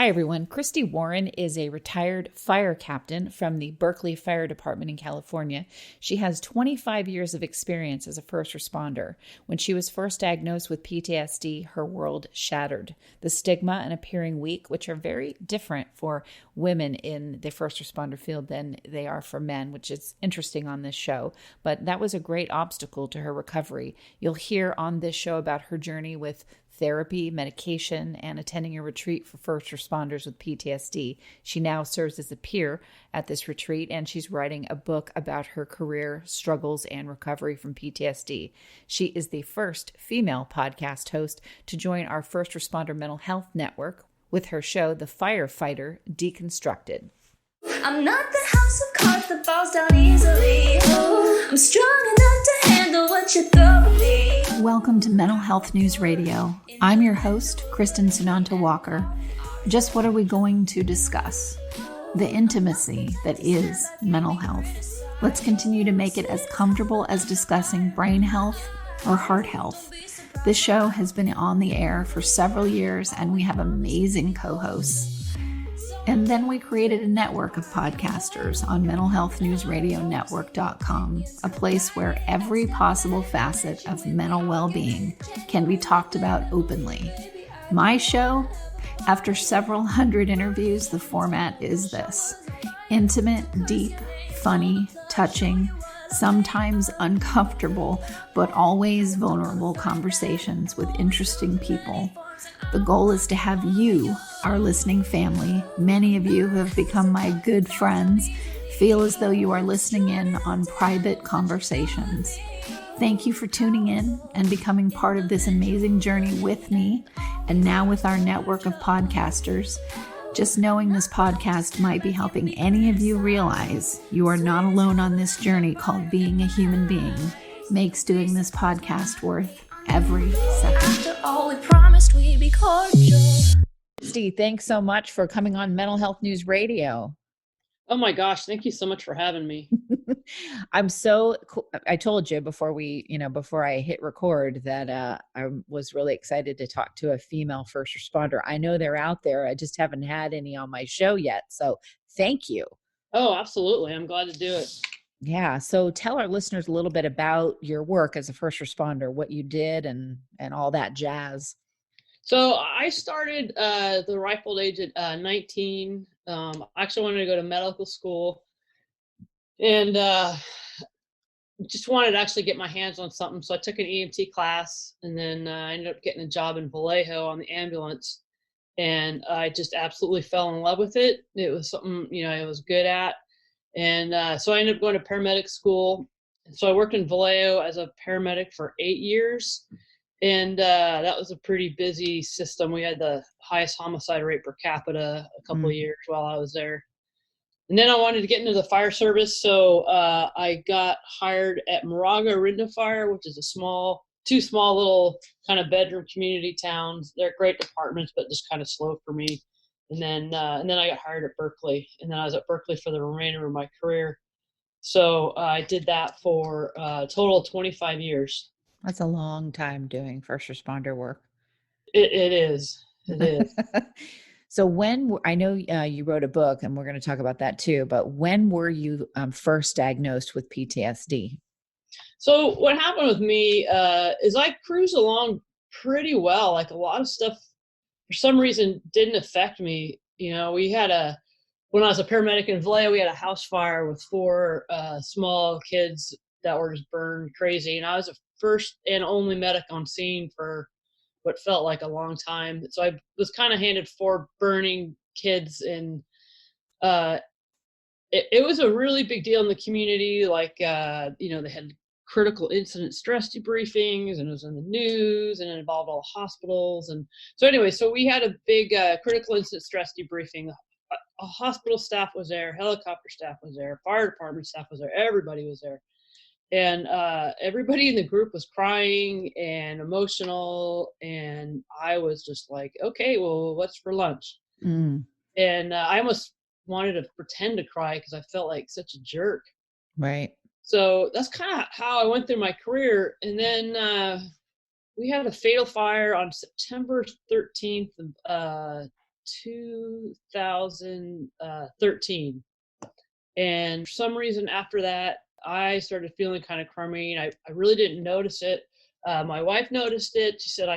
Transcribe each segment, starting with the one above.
Hi, everyone. Christy Warren is a retired fire captain from the Berkeley Fire Department in California. She has 25 years of experience as a first responder. When she was first diagnosed with PTSD, her world shattered. The stigma and appearing weak, which are very different for women in the first responder field than they are for men, which is interesting on this show. But that was a great obstacle to her recovery. You'll hear on this show about her journey with therapy, medication, and attending a retreat for first responders with PTSD. She now serves as a peer at this retreat, and she's writing a book about her career, struggles, and recovery from PTSD. She is the first female podcast host to join our first responder mental health network with her show, The Firefighter Deconstructed. I'm not the house of cards that falls down easily. Oh, I'm strong enough to handle what you throw at me. Welcome to Mental Health News Radio. I'm your host, Kristin Sunanta Walker. Just what are we going to discuss? The intimacy that is mental health. Let's continue to make it as comfortable as discussing brain health or heart health. This show has been on the air for several years, and we have amazing co-hosts. And then we created a network of podcasters on mentalhealthnewsradionetwork.com, a place where every possible facet of mental well-being can be talked about openly. My show, after several hundred interviews, the format is this: intimate, deep, funny, touching, sometimes uncomfortable, but always vulnerable conversations with interesting people. The goal is to have you, our listening family, many of you who have become my good friends, feel as though you are listening in on private conversations. Thank you for tuning in and becoming part of this amazing journey with me, and now with our network of podcasters. Just knowing this podcast might be helping any of you realize you are not alone on this journey called being a human being makes doing this podcast worth every second. After all, we promised we'd be cordial. Steve, thanks so much for coming on Mental Health News Radio. Oh my gosh, thank you so much for having me. I told you before I hit record that I was really excited to talk to a female first responder. I know they're out there. I just haven't had any on my show yet. So thank you. Oh, absolutely. I'm glad to do it. Yeah. So tell our listeners a little bit about your work as a first responder, what you did and all that jazz. So I started the rifled age at 19. I actually wanted to go to medical school and just wanted to actually get my hands on something. So I took an EMT class, and then I ended up getting a job in Vallejo on the ambulance. And I just absolutely fell in love with it. It was something, I was good at. And so I ended up going to paramedic school. So I worked in Vallejo as a paramedic for 8 years. And that was a pretty busy system. We had the highest homicide rate per capita a couple of years while I was there. And then I wanted to get into the fire service. So I got hired at Moraga Orinda Fire, which is two small little kind of bedroom community towns. They're great departments, but just kind of slow for me. And then I got hired at Berkeley. And then I was at Berkeley for the remainder of my career. So I did that for a total of 25 years. That's a long time doing first responder work. It is. It is. So I know you wrote a book, and we're going to talk about that too, but when were you first diagnosed with PTSD? So what happened with me is I cruised along pretty well. Like a lot of stuff, for some reason, didn't affect me. When I was a paramedic in Vallejo, we had a house fire with 4 small kids that were just burned crazy. And I was the first and only medic on scene for what felt like a long time. So I was kind of handed 4 burning kids, and it was a really big deal in the community. Like, they had critical incident stress debriefings, and it was in the news, and it involved all the hospitals. And so anyway, so we had a big critical incident stress debriefing. A hospital staff was there, helicopter staff was there, fire department staff was there, everybody was there. And everybody in the group was crying and emotional. And I was just like, okay, well, what's for lunch? And I almost wanted to pretend to cry because I felt like such a jerk. Right. So that's kind of how I went through my career. And then we had a fatal fire on September 13th, 2013. And for some reason after that, I started feeling kind of crummy. I really didn't notice it. My wife noticed it. She said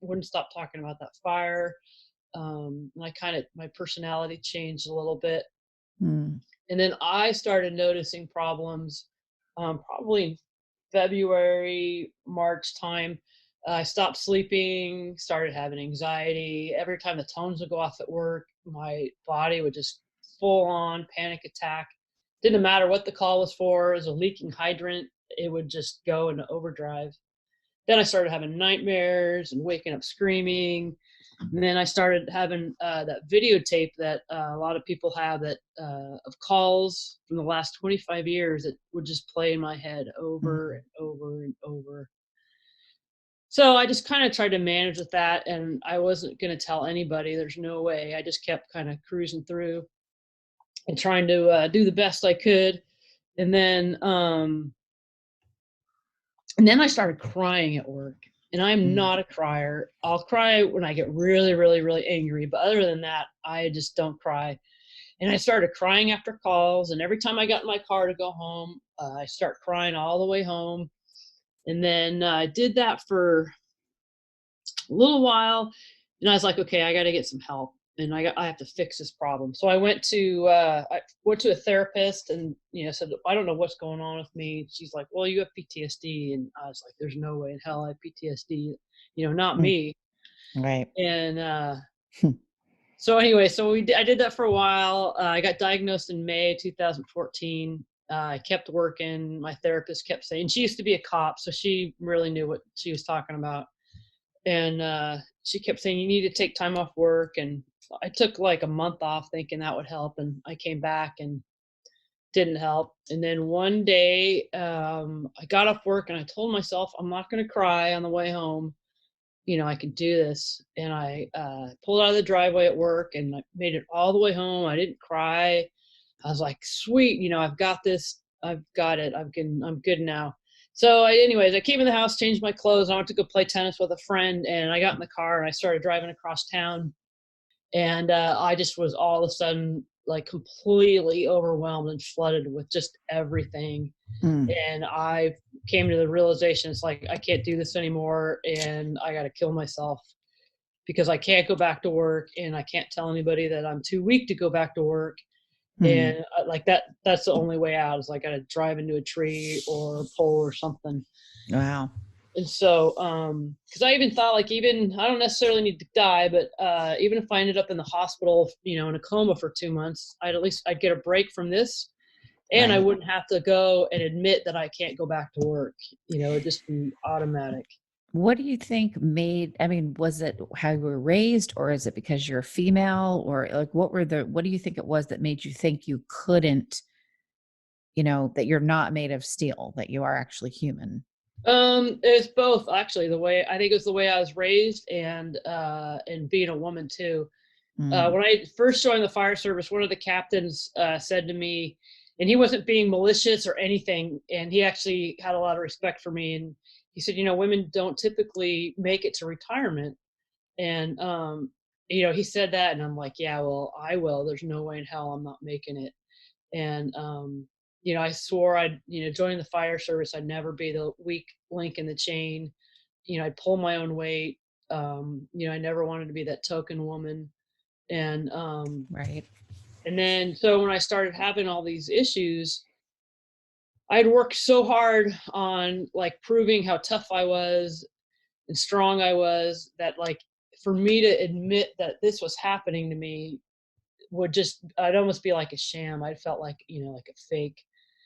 wouldn't stop talking about that fire. And my personality changed a little bit. Mm. And then I started noticing problems probably in February, March time. I stopped sleeping, started having anxiety. Every time the tones would go off at work, my body would just full on panic attack. Didn't matter what the call was for. It was a leaking hydrant. It would just go into overdrive. Then I started having nightmares and waking up screaming. And then I started having that videotape that a lot of people have of calls from the last 25 years that would just play in my head over and over and over. So I just kind of tried to manage with that, and I wasn't going to tell anybody. There's no way. I just kept kind of cruising through and trying to do the best I could. And then I started crying at work. And I'm not a crier. I'll cry when I get really, really, really angry. But other than that, I just don't cry. And I started crying after calls. And every time I got in my car to go home, I start crying all the way home. And then I did that for a little while. And I was like, okay, I got to get some help. And I have to fix this problem. So I went to a therapist, and said, I don't know what's going on with me. She's like, well, you have PTSD, and I was like, there's no way in hell I have PTSD, not me. Right. And so anyway, I did that for a while. I got diagnosed in May 2014. I kept working. My therapist kept saying, she used to be a cop, so she really knew what she was talking about. And she kept saying, you need to take time off work. And I took like a month off thinking that would help. And I came back and didn't help. And then one day I got off work and I told myself, I'm not going to cry on the way home. I could do this. And I pulled out of the driveway at work and I made it all the way home. I didn't cry. I was like, sweet, I've got this. I've got it. I'm good now. So I came in the house, changed my clothes. I went to go play tennis with a friend, and I got in the car and I started driving across town. And I just was all of a sudden like completely overwhelmed and flooded with just everything. And I came to the realization, it's like, I can't do this anymore, and I got to kill myself because I can't go back to work, and I can't tell anybody that I'm too weak to go back to work. And like that's the only way out, is like I gotta drive into a tree or a pole or something. Wow. And so because I even thought, like, even I don't necessarily need to die, but even if I ended up in the hospital, in a coma for 2 months, I'd get a break from this, and I Right. wouldn't have to go and admit that I can't go back to work. It'd just be automatic. What do you think was it how you were raised, or is it because you're a female, or like what do you think it was that made you think you couldn't, that you're not made of steel, that you are actually human? It's both, actually. I think it was the way I was raised, and being a woman too. When I first joined the fire service, one of the captains said to me, and he wasn't being malicious or anything, and he actually had a lot of respect for me. And he said, women don't typically make it to retirement. And, he said that, and I'm like, yeah, well, I will. There's no way in hell I'm not making it. And, I swore joining the fire service, I'd never be the weak link in the chain. I'd pull my own weight. I never wanted to be that token woman. And, Right. and then, so when I started having all these issues, I'd worked so hard on like proving how tough I was and strong I was, that like for me to admit that this was happening to me I'd almost be like a sham. I felt like, like a fake.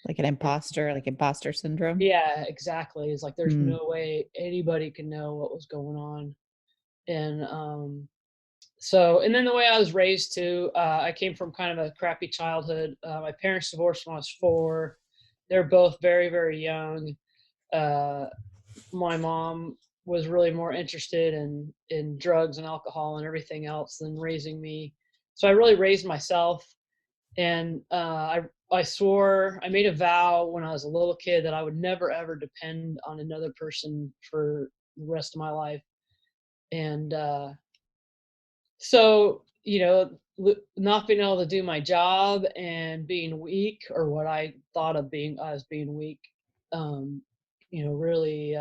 Like an imposter, like imposter syndrome? Yeah, exactly. It's like, there's Mm. no way anybody can know what was going on. And and then the way I was raised too, I came from kind of a crappy childhood. My parents divorced when I was 4. They're both very, very young. My mom was really more interested in drugs and alcohol and everything else than raising me. So I really raised myself. And I swore, I made a vow when I was a little kid that I would never, ever depend on another person for the rest of my life. And so, not being able to do my job and being weak, or what I thought of as being weak, really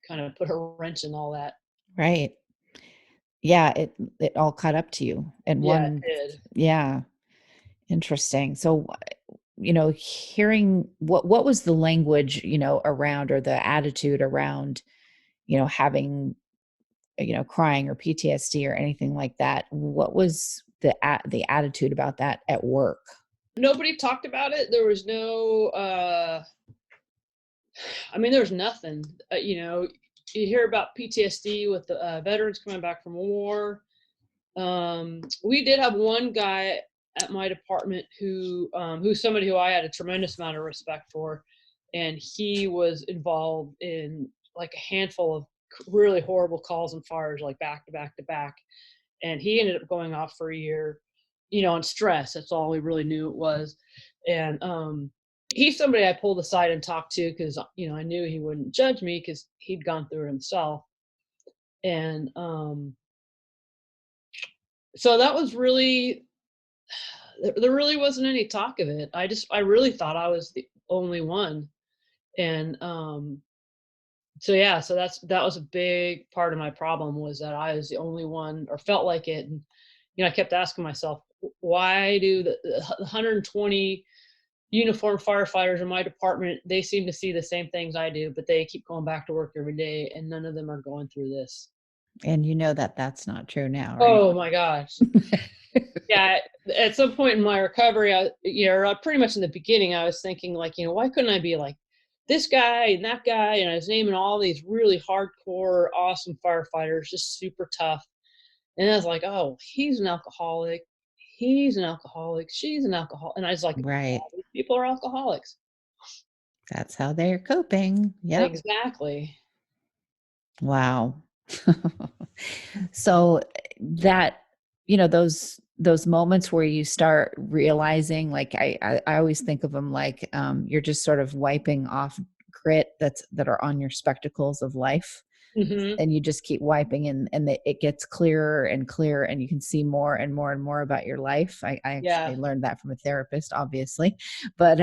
kind of put a wrench in all that. Right. Yeah. It all caught up to you and Yeah, it one. did. Yeah. Interesting. So, hearing what was the language, around, or the attitude around, having, crying or PTSD or anything like that? What was the attitude about that at work? Nobody talked about it. There was no, there was nothing. You hear about PTSD with the veterans coming back from war. We did have one guy at my department who's somebody who I had a tremendous amount of respect for, and he was involved in like a handful of really horrible calls and fires, like back to back to back, and he ended up going off for a year, on stress. That's all we really knew it was. And he's somebody I pulled aside and talked to because I knew he wouldn't judge me because he'd gone through it himself. And so that was really, there really wasn't any talk of it. I really thought I was the only one. And so that was a big part of my problem, was that I was the only one, or felt like it. And I kept asking myself, why do the 120 uniformed firefighters in my department, they seem to see the same things I do, but they keep going back to work every day, and none of them are going through this. And that's not true now, right? Oh my gosh. Yeah, at some point in my recovery, pretty much in the beginning, I was thinking, like, why couldn't I be like this guy and that guy? And I was naming all these really hardcore, awesome firefighters, just super tough. And I was like, oh, he's an alcoholic. He's an alcoholic. She's an alcoholic. And I was like, Right. all these people are alcoholics. That's how they're coping. Yeah. Exactly. Wow. So that, those moments where you start realizing, like, I always think of them like, you're just sort of wiping off grit that are on your spectacles of life. Mm-hmm. And you just keep wiping, and it gets clearer and clearer, and you can see more and more and more about your life. I actually learned that from a therapist, obviously, but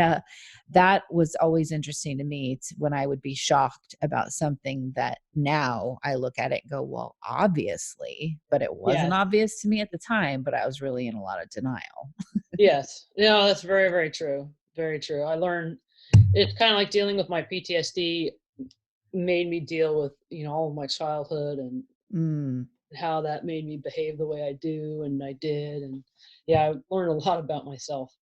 that was always interesting to me. When I would be shocked about something that now I look at it and go, well, obviously, but it wasn't obvious to me at the time, but I was really in a lot of denial. Yes. No, that's very, very true. Very true. I learned it's kind of like dealing with my PTSD made me deal with, all of my childhood and how that made me behave the way I do. And I did. And I learned a lot about myself.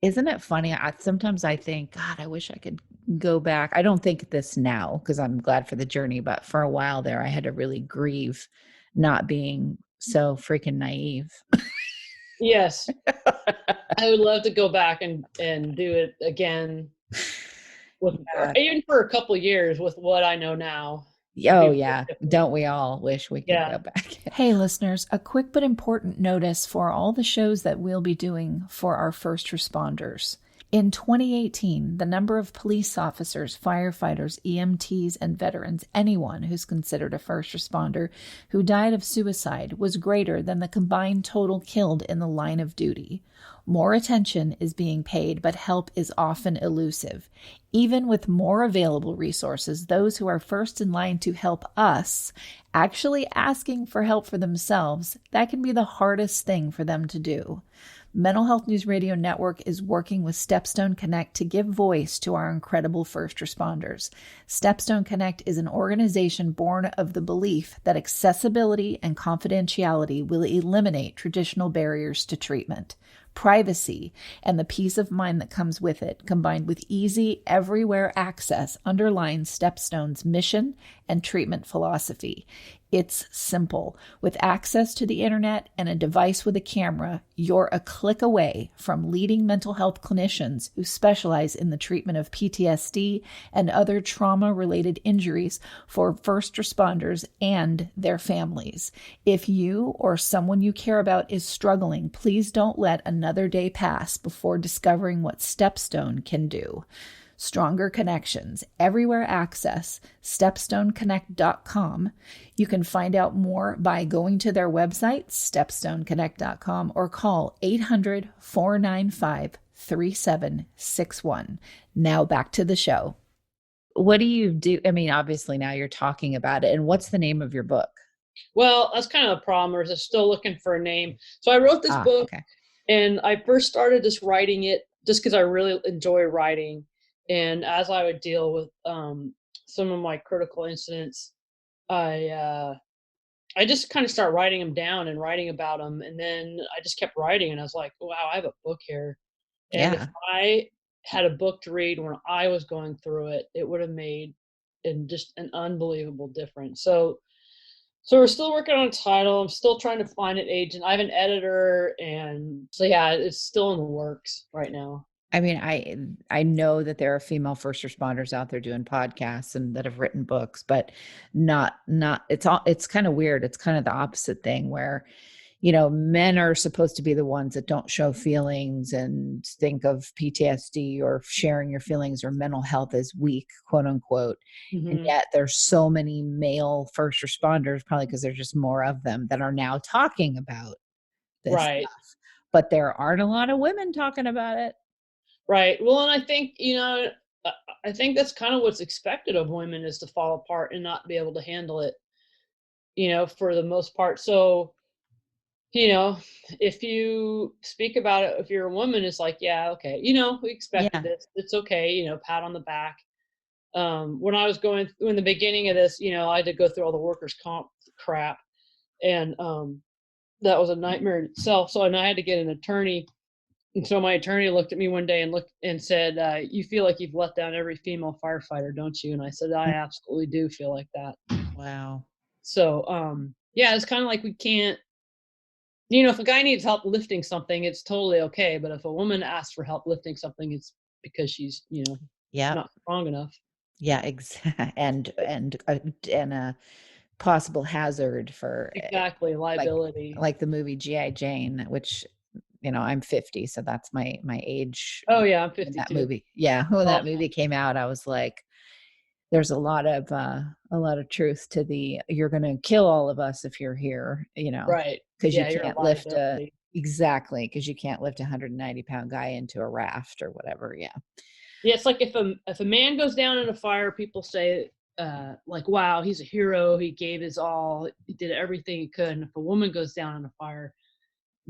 Isn't it funny? Sometimes I think, God, I wish I could go back. I don't think this now because I'm glad for the journey, but for a while there, I had to really grieve not being so freaking naive. Yes. I would love to go back and do it again. Even for a couple of years with what I know now. Oh, yeah. Don't we all wish we could go back? Hey, listeners, a quick but important notice for all the shows that we'll be doing for our first responders. In 2018, the number of police officers, firefighters, EMTs, and veterans, anyone who's considered a first responder, who died of suicide was greater than the combined total killed in the line of duty. More attention is being paid, but help is often elusive. Even with more available resources, those who are first in line to help us, actually asking for help for themselves, that can be the hardest thing for them to do. Mental Health News Radio Network is working with Stepstone Connect to give voice to our incredible first responders. Stepstone Connect is an organization born of the belief that accessibility and confidentiality will eliminate traditional barriers to treatment. Privacy and the peace of mind that comes with it, combined with easy, everywhere access, underlines Stepstone's mission and treatment philosophy. It's simple. With access to the internet and a device with a camera, you're a click away from leading mental health clinicians who specialize in the treatment of PTSD and other trauma-related injuries for first responders and their families. If you or someone you care about is struggling, please don't let another day pass before discovering what Stepstone can do. Stronger connections, everywhere access, stepstoneconnect.com. You can find out more by going to their website, stepstoneconnect.com, or call 800-495-3761. Now back to the show. What do you do? I mean, obviously now you're talking about it. And what's the name of your book? Well, that's kind of a problem. I'm still looking for a name. So I wrote this book, Okay. and I first started just writing it just because I really enjoy writing. And as I would deal with some of my critical incidents, I just kind of start writing them down and writing about them. And then I just kept writing, and I was like, wow, I have a book here. And if Yeah. I had a book to read when I was going through it, it would have made just an unbelievable difference. So we're still working on a title. I'm still trying to find an agent. I have an editor, and so yeah, it's still in the works right now. I mean, I know that there are female first responders out there doing podcasts and that have written books, but not it's kind of weird. It's kind of the opposite thing where, men are supposed to be the ones that don't show feelings and think of PTSD or sharing your feelings or mental health as weak, quote unquote. And yet there's so many male first responders, probably because there's just more of them, that are now talking about this Right. stuff. But there aren't a lot of women talking about it. Right. Well, and I think, I think that's kind of what's expected of women, is to fall apart and not be able to handle it, for the most part. So, if you speak about it, if you're a woman, it's like, yeah, okay, we expected Yeah. this. It's okay, pat on the back. When I was going in the beginning of this, I had to go through all the workers' comp crap, and that was a nightmare in itself. So, and I had to get an attorney. And so my attorney looked at me one day and said, "You feel like you've let down every female firefighter, don't you?" And I said, "I absolutely do feel like that." Wow. So, yeah, it's kind of like we can't, if a guy needs help lifting something, it's totally okay. But if a woman asks for help lifting something, it's because she's, Yeah. not strong enough. Yeah. Exactly. And a possible hazard for Exactly, like liability. the movie G.I. Jane, which I'm 50, so that's my age. Oh yeah, I'm When that 52. movie, yeah, when Well, that movie came out, I was like, there's a lot of truth to the "you're going to kill all of us if you're here," right. because you Yeah, you're a can't lift liability. exactly, because you can't lift a 190-pound guy into a raft or whatever. Yeah. Yeah, it's like if a man goes down in a fire, people say, like, wow, he's a hero. He gave his all. He did everything he could. And if a woman goes down in a fire,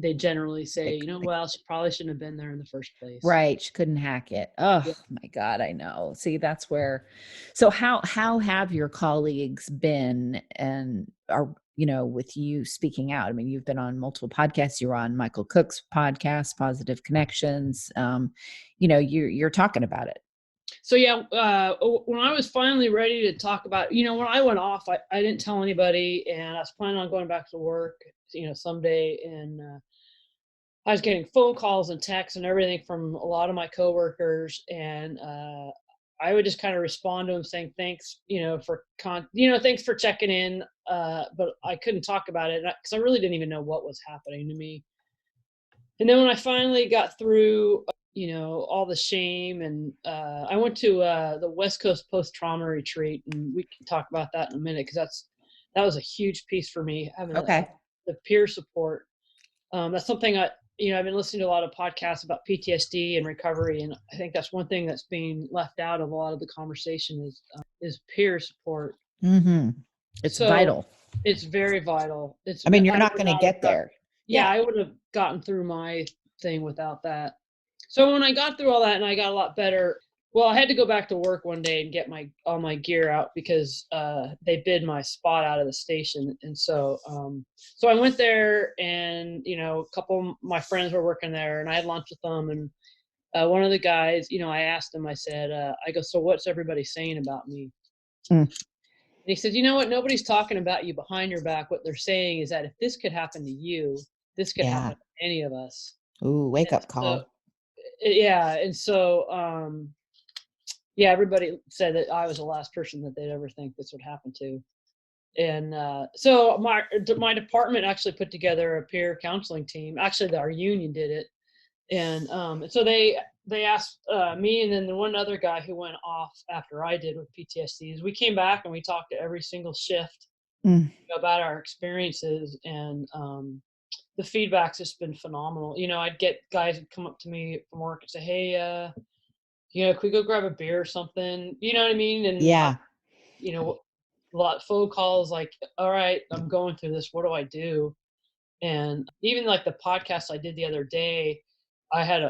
they generally say, Like, well, she probably shouldn't have been there in the first place. right, she couldn't hack it. Oh Yeah. my God, I know. See, that's where. So how have your colleagues been, and are with you speaking out? I mean, you've been on multiple podcasts. You were on Michael Cook's podcast, Positive Connections. You're talking about it. So yeah, when I was finally ready to talk about, when I went off, I didn't tell anybody, and I was planning on going back to work, someday, and I was getting phone calls and texts and everything from a lot of my coworkers, and I would just kind of respond to them saying thanks, thanks for checking in, but I couldn't talk about it because I really didn't even know what was happening to me. And then when I finally got through, all the shame, and I went to the West Coast post-trauma retreat, and we can talk about that in a minute, because that was a huge piece for me, having Okay. the peer support. That's something I've been listening to a lot of podcasts about PTSD and recovery, and I think that's one thing that's being left out of a lot of the conversation is peer support. Mm-hmm. It's So vital. it's very vital. I mean, you're I not would going to not get have there. yeah, I would have gotten through my thing without that. So when I got through all that and I got a lot better, well, I had to go back to work one day and get all my gear out because they bid my spot out of the station. And so I went there, and a couple of my friends were working there, and I had lunch with them. And one of the guys, I asked him, I said, I go, so what's everybody saying about me? Mm. And he said, you know what? Nobody's talking about you behind your back. What they're saying is that if this could happen to you, this could Yeah. happen to any of us. Ooh, wake up So, call. yeah. And so, yeah, everybody said that I was the last person that they'd ever think this would happen to. And so my department actually put together a peer counseling team. Actually, our union did it. And so they they asked me and then the one other guy who went off after I did with PTSD is we came back and we talked to every single shift about our experiences, and the feedback's just been phenomenal. I'd get guys who'd come up to me from work and say, hey, could we go grab a beer or something? You know what I mean? And Yeah. a lot of phone calls like, all right, I'm going through this. What do I do? And even like the podcast I did the other day, I had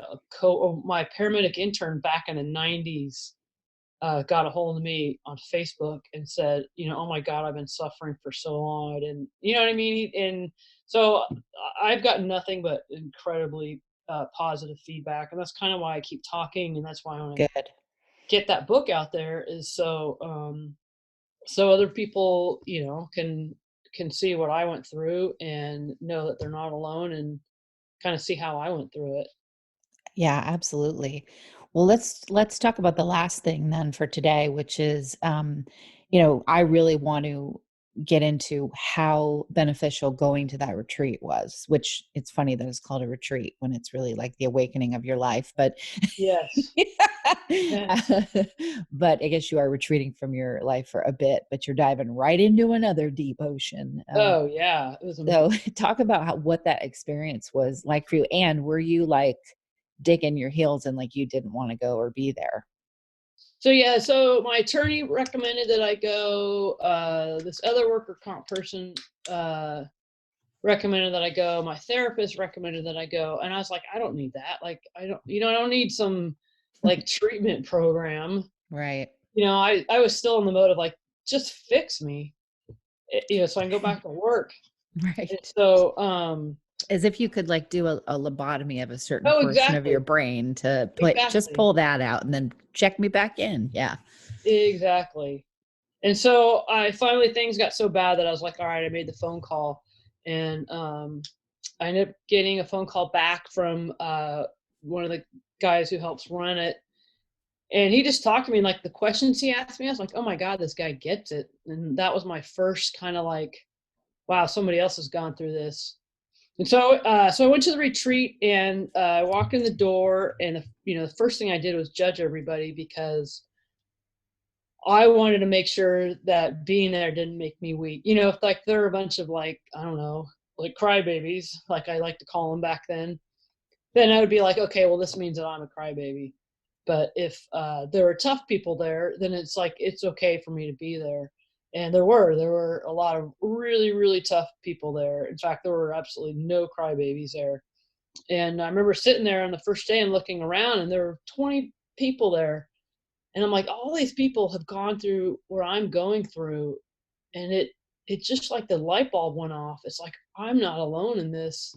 my paramedic intern back in the 90s got a hold of me on Facebook and said, oh my God, I've been suffering for so long. And you know what I mean? And so I've gotten nothing but incredibly positive feedback. And that's kind of why I keep talking. And that's why I want to Good. get that book out there, is so other people, can see what I went through and know that they're not alone, and kind of see how I went through it. Yeah, absolutely. Well, let's talk about the last thing then for today, which is, I really want to get into how beneficial going to that retreat was, which it's funny that it's called a retreat when it's really like the awakening of your life. But Yes. Yes. but I guess you are retreating from your life for a bit, but you're diving right into another deep ocean. Oh yeah. It was So talk about what that experience was like for you. And were you like digging your heels and like you didn't want to go or be there? So my attorney recommended that I go. This other worker comp person recommended that I go. My therapist recommended that I go, and I was like, I don't need that. Like, I don't need some like treatment program. Right. I was still in the mode of like, just fix me, so I can go back to work. Right. And so, As if you could like do a lobotomy of a certain oh, portion of exactly, your brain to just exactly, pull that out and then check me back in. Yeah. exactly. And so things got so bad that I was like, all right, I made the phone call, and I ended up getting a phone call back from one of the guys who helps run it. And he just talked to me, and like the questions he asked me, I was like, oh my God, this guy gets it. And that was my first kind of like, wow, somebody else has gone through this. And so I went to the retreat, and I walked in the door, and the first thing I did was judge everybody, because I wanted to make sure that being there didn't make me weak. If like there were a bunch of like, I don't know, like crybabies, like I like to call them back then I would be like, okay, well, this means that I'm a crybaby. But if there were tough people there, then it's like, it's okay for me to be there. And there were a lot of really, really tough people there. In fact, there were absolutely no crybabies there. And I remember sitting there on the first day and looking around, and there were 20 people there. And I'm like, all these people have gone through what I'm going through. And it just like the light bulb went off. It's like, I'm not alone in this.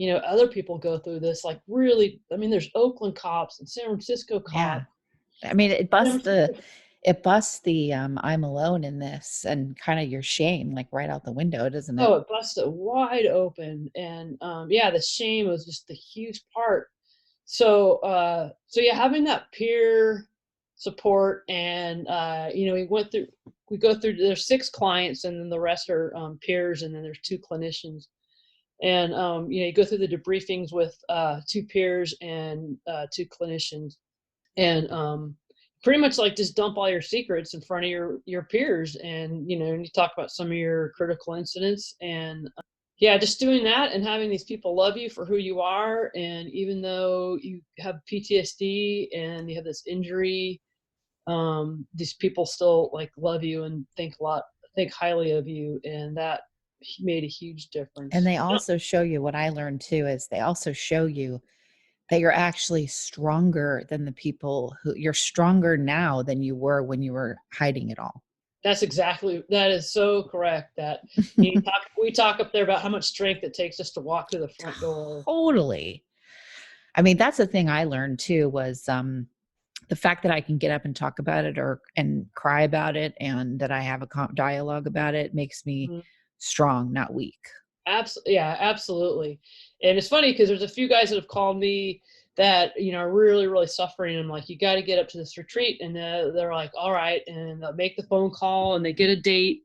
Other people go through this, like, really. I mean, there's Oakland cops and San Francisco Yeah. cops. I mean, it busts San the I'm alone in this and kind of your shame like right out the window, doesn't it? Oh, it busted wide open. And yeah, the shame was just the huge part. So yeah, having that peer support, and we go through, there's 6 clients, and then the rest are peers, and then there's 2 clinicians. And you go through the debriefings with 2 peers and 2 clinicians, and pretty much like just dump all your secrets in front of your peers, and and you talk about some of your critical incidents. And yeah, just doing that and having these people love you for who you are, and even though you have PTSD and you have this injury, these people still like love you and think highly of you, and that made a huge difference. And they also show you, what I learned too is they also show you that you're actually stronger than the people you're stronger now than you were when you were hiding it all. That is so correct. That we talk up there about how much strength it takes just to walk through the front door. Totally. I mean, that's the thing I learned too, was the fact that I can get up and talk about it and cry about it, and that I have a dialogue about it, makes me Mhm. strong, not weak. Absolutely, yeah, absolutely. And it's funny because there's a few guys that have called me that are really, really suffering. And I'm like, you got to get up to this retreat, and they're like, all right, and they'll make the phone call, and they get a date,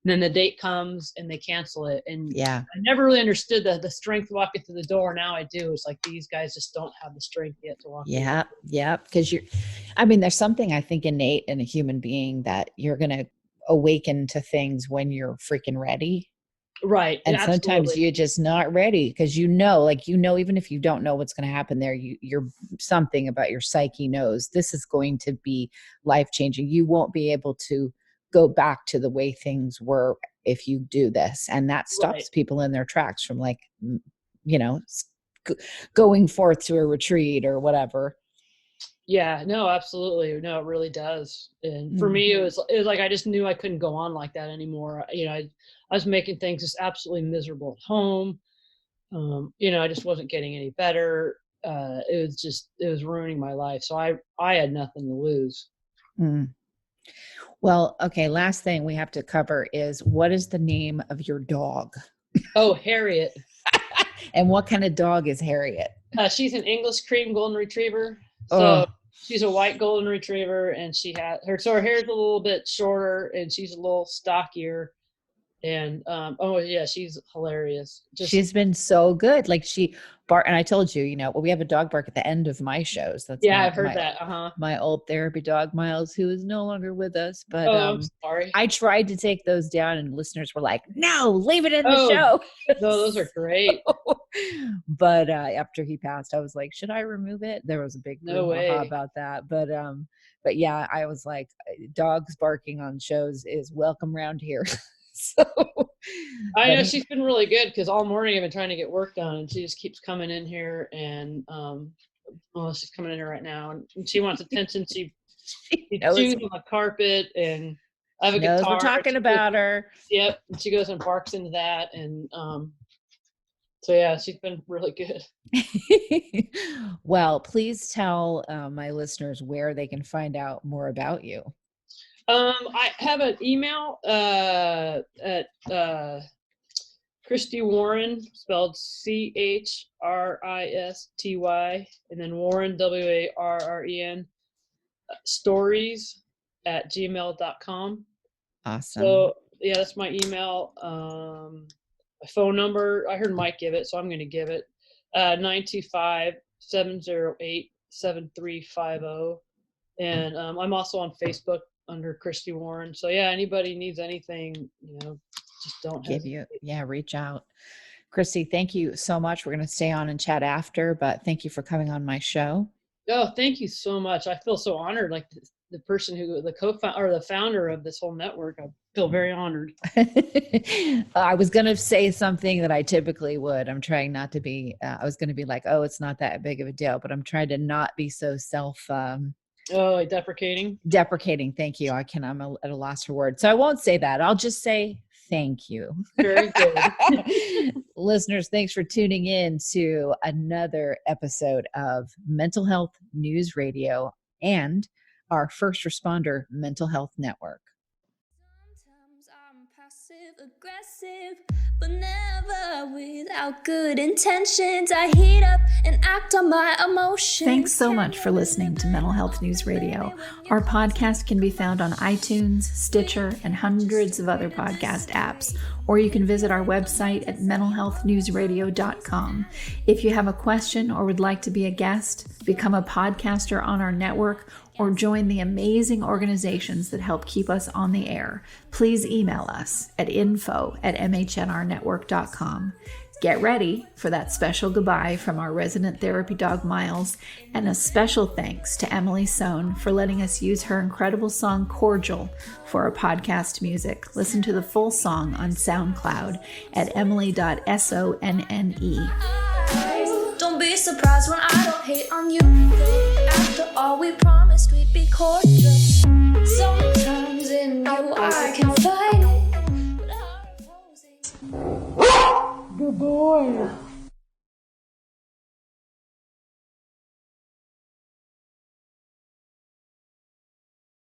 then the date comes and they cancel it. And Yeah. I never really understood the strength walking through the door. Now I do. It's like these guys just don't have the strength yet to walk. Yeah. Yeah. Because there's something I think innate in a human being that you're going to awaken to things when you're freaking ready. Right. And absolutely. sometimes you're just not ready because even if you don't know what's going to happen there, you're something about your psyche knows this is going to be life-changing. You won't be able to go back to the way things were if you do this. And that stops people in their tracks from going forth to a retreat or whatever. Yeah, no, absolutely. No, it really does. And for me, it was like, I just knew I couldn't go on like that anymore. I was making things just absolutely miserable at home. I just wasn't getting any better. It was ruining my life. So I had nothing to lose. Mm. Well, okay. Last thing we have to cover is, what is the name of your dog? Oh, Harriet. And what kind of dog is Harriet? She's an English cream golden retriever. So she's a white golden retriever, and her hair's a little bit shorter, and she's a little stockier. And she's hilarious. She's been so good. Like and I told you, we have a dog bark at the end of my shows. I've heard that. My old therapy dog, Miles, who is no longer with us. But I'm sorry. I tried to take those down, and listeners were like, "No, leave it in the show." No, those are great. But after he passed, I was like, "Should I remove it?" There was a big no way about that. But yeah, I was like, dogs barking on shows is welcome around here. So I know she's been really good, because all morning I've been trying to get work done, and she just keeps coming in here, and she's coming in here right now, and she wants attention. She chews on the carpet, and I have a guitar. We're talking about her. Yep, and she goes and barks into that, and so yeah, she's been really good. Well, please tell my listeners where they can find out more about you. I have an email at Christy Warren, spelled CHRISTY, and then Warren, WARREN, stories@gmail.com. Awesome. So yeah, that's my email. My phone number, I heard Mike give it, so I'm going to give it, 925-708-7350. And I'm also on Facebook under Christy Warren. So yeah, anybody needs anything, just don't hesitate. Reach out. Christy, thank you so much. We're going to stay on and chat after, but thank you for coming on my show. Oh, thank you so much. I feel so honored. Like the person the founder of this whole network, I feel very honored. I was going to say something that I typically would. I'm trying not to be, I was going to be like, oh, it's not that big of a deal, but I'm trying to not be so deprecating. Thank you. I'm at a loss for words. So I won't say that. I'll just say thank you. Very good. Listeners, thanks for tuning in to another episode of Mental Health News Radio and our First Responder Mental Health Network. Sometimes I'm passive aggressive, but never without good intentions. I heat up and act on my emotions. Thanks so much for listening to Mental Health News Radio. Our podcast can be found on iTunes, Stitcher, and hundreds of other podcast apps, or you can visit our website at mentalhealthnewsradio.com. If you have a question or would like to be a guest, become a podcaster on our network, or join the amazing organizations that help keep us on the air, please email us at info@mhnrnetwork.com. Get ready for that special goodbye from our resident therapy dog, Miles, and a special thanks to Emily Sohn for letting us use her incredible song, Cordial, for our podcast music. Listen to the full song on SoundCloud at emily.sonne. Don't be surprised when I don't hate on you. After all, we promised we'd be cordial. Sometimes in you I can fight it, but Good boy.